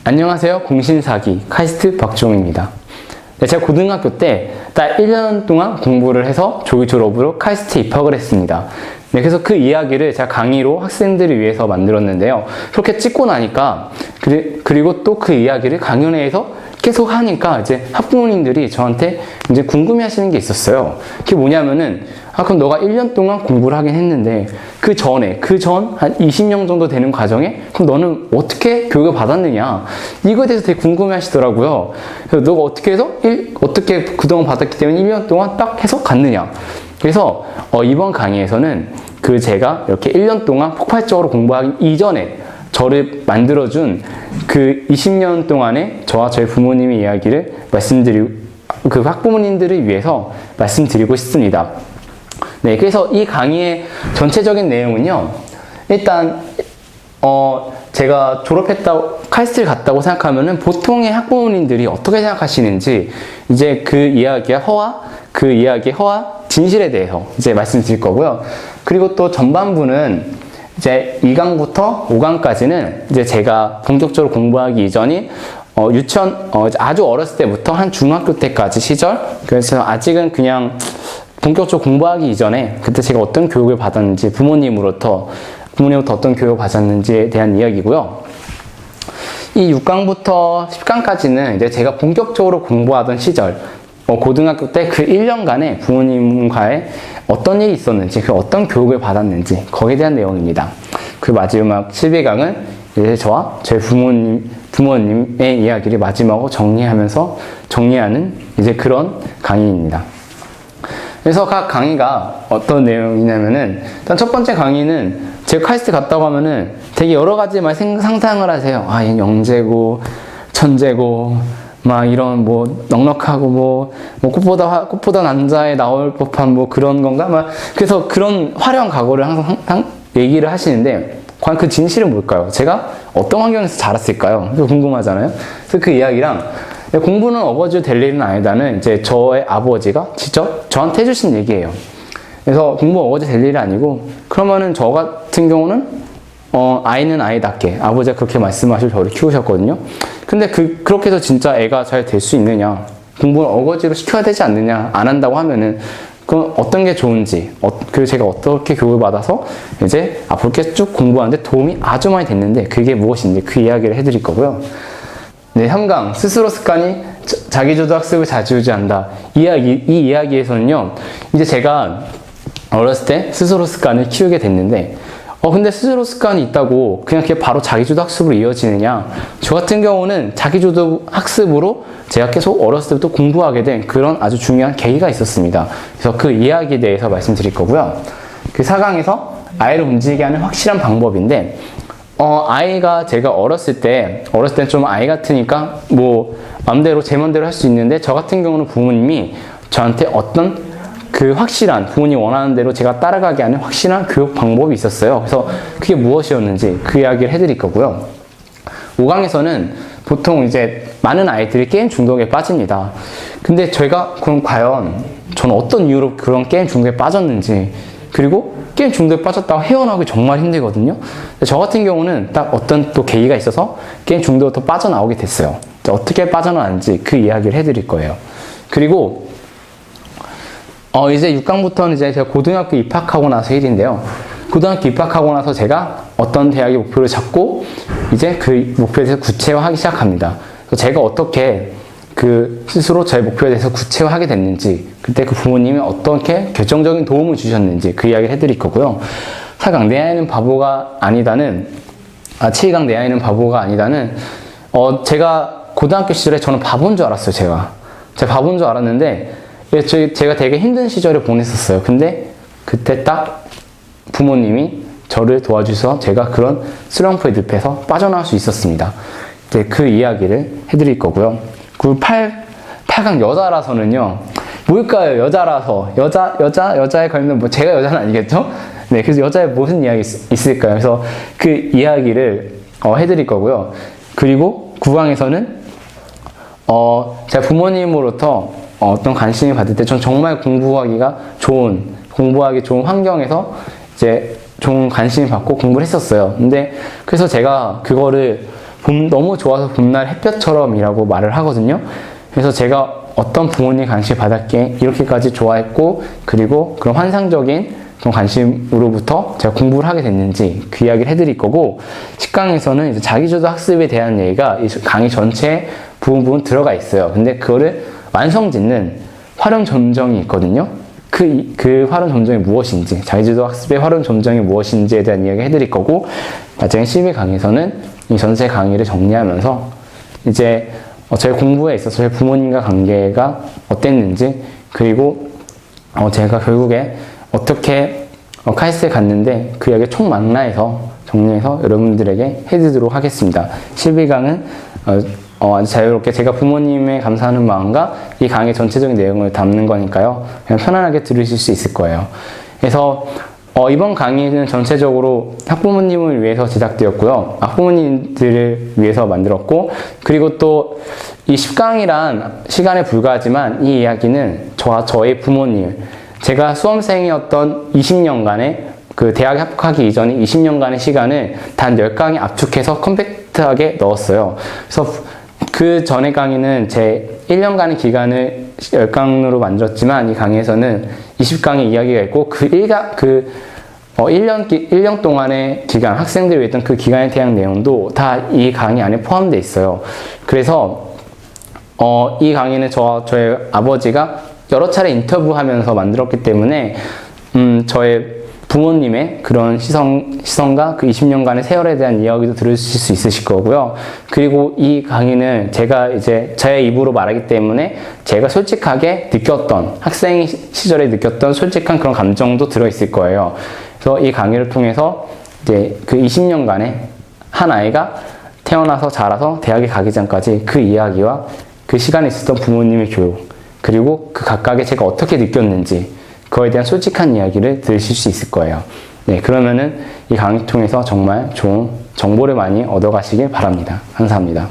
안녕하세요. 공신사기 카이스트 박종입니다. 네, 제가 고등학교 때 딱 1년 동안 공부를 해서 조기 졸업으로 카이스트에 입학을 했습니다. 네, 그래서 그 이야기를 제가 강의로 학생들을 위해서 만들었는데요. 그렇게 찍고 나니까 그리고 또 그 이야기를 강연회에서 계속 하니까 이제 학부모님들이 저한테 이제 궁금해 하시는 게 있었어요. 그게 뭐냐면은, 그럼 너가 1년 동안 공부를 하긴 했는데, 그 전 한 20년 정도 되는 과정에, 그럼 너는 어떻게 교육을 받았느냐? 이거에 대해서 되게 궁금해 하시더라고요. 그래서 너가 어떻게 해서, 어떻게 그동안 받았기 때문에 1년 동안 딱 해서 갔느냐? 그래서, 이번 강의에서는 제가 이렇게 1년 동안 폭발적으로 공부하기 이전에 저를 만들어준 그 20년 동안의 저와 저희 부모님의 이야기를 그 학부모님들을 위해서 말씀드리고 싶습니다. 네, 그래서 이 강의의 전체적인 내용은요, 일단, 제가 카이스트를 갔다고 생각하면은 보통의 학부모님들이 어떻게 생각하시는지 이제 그 이야기의 허와 진실에 대해서 이제 말씀드릴 거고요. 그리고 또 전반부는 이제 2강부터 5강까지는 이제 제가 본격적으로 공부하기 이전인 아주 어렸을 때부터 한 중학교 때까지 시절, 그래서 아직은 그냥 본격적으로 공부하기 이전에 그때 제가 어떤 교육을 받았는지 부모님으로부터 어떤 교육을 받았는지에 대한 이야기고요. 이 6강부터 10강까지는 이제 제가 본격적으로 공부하던 시절, 고등학교 때 그 1년간의 부모님과의 어떤 일이 있었는지, 어떤 교육을 받았는지, 거기에 대한 내용입니다. 그 마지막 12강은 이제 저와 저희 부모님의 이야기를 마지막으로 정리하는 이제 그런 강의입니다. 그래서 각 강의가 어떤 내용이냐면은, 일단 첫 번째 강의는 제가 카이스트 갔다고 하면은 되게 여러 가지 상상을 하세요. 영재고, 천재고, 이런 넉넉하고 꽃보다 남자에 나올 법한 그런 건가? 그래서 그런 화려한 각오를 항상 얘기를 하시는데, 과연 그 진실은 뭘까요? 제가 어떤 환경에서 자랐을까요? 그거 궁금하잖아요? 그래서 그 이야기랑, 공부는 어거지로 될 일은 아니다는 이제 저의 아버지가 직접 저한테 해주신 얘기예요. 그래서 공부 어거지 될 일이 아니고, 그러면은 저 같은 경우는 아이는 아이답게 아버지가 그렇게 말씀하시고 저를 키우셨거든요. 근데 그렇게 해서 진짜 애가 잘 될 수 있느냐, 공부를 어거지로 시켜야 되지 않느냐, 안 한다고 하면은 그럼 어떤 게 좋은지, 그리고 제가 어떻게 교육을 받아서 이제 앞으로 쭉 공부하는데 도움이 아주 많이 됐는데 그게 무엇인지 그 이야기를 해드릴 거고요. 네, 3강 스스로 습관이 자기주도 학습을 좌지우지한다. 이 이야기에서는요, 이제 제가 어렸을 때 스스로 습관을 키우게 됐는데, 근데 스스로 습관이 있다고 그냥 그게 바로 자기주도 학습으로 이어지느냐? 저 같은 경우는 자기주도 학습으로 제가 계속 어렸을 때부터 공부하게 된 그런 아주 중요한 계기가 있었습니다. 그래서 그 이야기에 대해서 말씀드릴 거고요. 그 4강에서 아이를 움직이게 하는 확실한 방법인데, 제가 어렸을 때 좀 아이 같으니까 제 맘대로 할 수 있는데, 저 같은 경우는 부모님이 저한테 어떤 부모님 원하는 대로 제가 따라가게 하는 확실한 교육 방법이 있었어요. 그래서 그게 무엇이었는지 그 이야기를 해드릴 거고요. 5강에서는 보통 이제 많은 아이들이 게임 중독에 빠집니다. 근데 그럼 과연 저는 어떤 이유로 그런 게임 중독에 빠졌는지, 그리고 게임 중독에 빠졌다고 헤어나오기 정말 힘들거든요. 저 같은 경우는 딱 어떤 또 계기가 있어서 게임 중독으로 또 빠져나오게 됐어요. 어떻게 빠져나왔는지 그 이야기를 해드릴 거예요. 그리고 이제 6강부터는 이제 제가 고등학교 입학하고 나서 일인데요. 고등학교 입학하고 나서 제가 어떤 대학의 목표를 잡고 이제 그 목표에 대해서 구체화하기 시작합니다. 그래서 제가 어떻게 스스로 저의 목표에 대해서 구체화하게 됐는지, 그때 그 부모님이 어떻게 결정적인 도움을 주셨는지 그 이야기를 해드릴 거고요. 4강 내 아이는 바보가 아니다는, 7강 내 아이는 바보가 아니다는, 제가 고등학교 시절에 저는 바보인 줄 알았어요, 제가 바보인 줄 알았는데, 제가 되게 힘든 시절을 보냈었어요. 근데 그때 딱 부모님이 저를 도와주셔서 제가 그런 슬럼프의 늪에서 빠져나올 수 있었습니다. 이제 그 이야기를 해드릴 거고요. 그리고 8강 여자라서는요, 뭘까요? 여자에 관련된 제가 여자는 아니겠죠? 네, 그래서 여자에 무슨 이야기 있을까요? 그래서 그 이야기를 해드릴 거고요. 그리고 9강에서는 제가 부모님으로부터 어떤 관심을 받을 때 전 정말 공부하기 좋은 환경에서 이제 좋은 관심을 받고 공부를 했었어요. 근데 그래서 제가 그거를 너무 좋아서 봄날 햇볕처럼이라고 말을 하거든요. 그래서 제가 어떤 부모님 관심 받았기에 이렇게까지 좋아했고, 그리고 그런 환상적인 그런 관심으로부터 제가 공부를 하게 됐는지 그 이야기를 해드릴 거고, 10강에서는 이제 자기주도 학습에 대한 얘기가 이 강의 전체에 부분 들어가 있어요. 근데 그거를 완성짓는 활용 점정이 있거든요. 그 활용 점정이 무엇인지, 자기주도 학습의 활용 점정이 무엇인지에 대한 이야기 해드릴 거고, 나중에 12강에서는 이 전체 강의를 정리하면서 이제 저희 공부에 있어서 저희 부모님과 관계가 어땠는지, 그리고 제가 결국에 어떻게 카이스트에 갔는데 그 이야기 총망라해서 정리해서 여러분들에게 해드리도록 하겠습니다. 12강은 아주 자유롭게 제가 부모님에 감사하는 마음과 이 강의 전체적인 내용을 담는 거니까요. 그냥 편안하게 들으실 수 있을 거예요. 그래서 이번 강의는 전체적으로 학부모님을 위해서 제작되었고요. 학부모님들을 위해서 만들었고, 그리고 또 이 10강이란 시간에 불과하지만 이 이야기는 저의 부모님, 제가 수험생이었던 20년간의 그 대학에 합격하기 이전에 20년간의 시간을 단 10강에 압축해서 컴팩트하게 넣었어요. 그래서 그 전의 강의는 제 1년간의 기간을 10강으로 만들었지만 이 강의에서는 20강의 이야기가 있고 그 1년 동안의 기간, 학생들이 했던 그 기간에 대한 내용도 다 이 강의 안에 포함되어 있어요. 그래서 이 강의는 저의 아버지가 여러 차례 인터뷰하면서 만들었기 때문에 저의 부모님의 그런 시선과 그 20년간의 세월에 대한 이야기도 들으실 수 있으실 거고요. 그리고 이 강의는 제가 이제 제 입으로 말하기 때문에 제가 솔직하게 느꼈던, 학생 시절에 느꼈던 솔직한 그런 감정도 들어있을 거예요. 그래서 이 강의를 통해서 이제 그 20년간의 한 아이가 태어나서 자라서 대학에 가기 전까지 그 이야기와 그 시간에 있었던 부모님의 교육, 그리고 그 각각의 제가 어떻게 느꼈는지 그거에 대한 솔직한 이야기를 들으실 수 있을 거예요. 네, 그러면은 이 강의 통해서 정말 좋은 정보를 많이 얻어가시길 바랍니다. 감사합니다.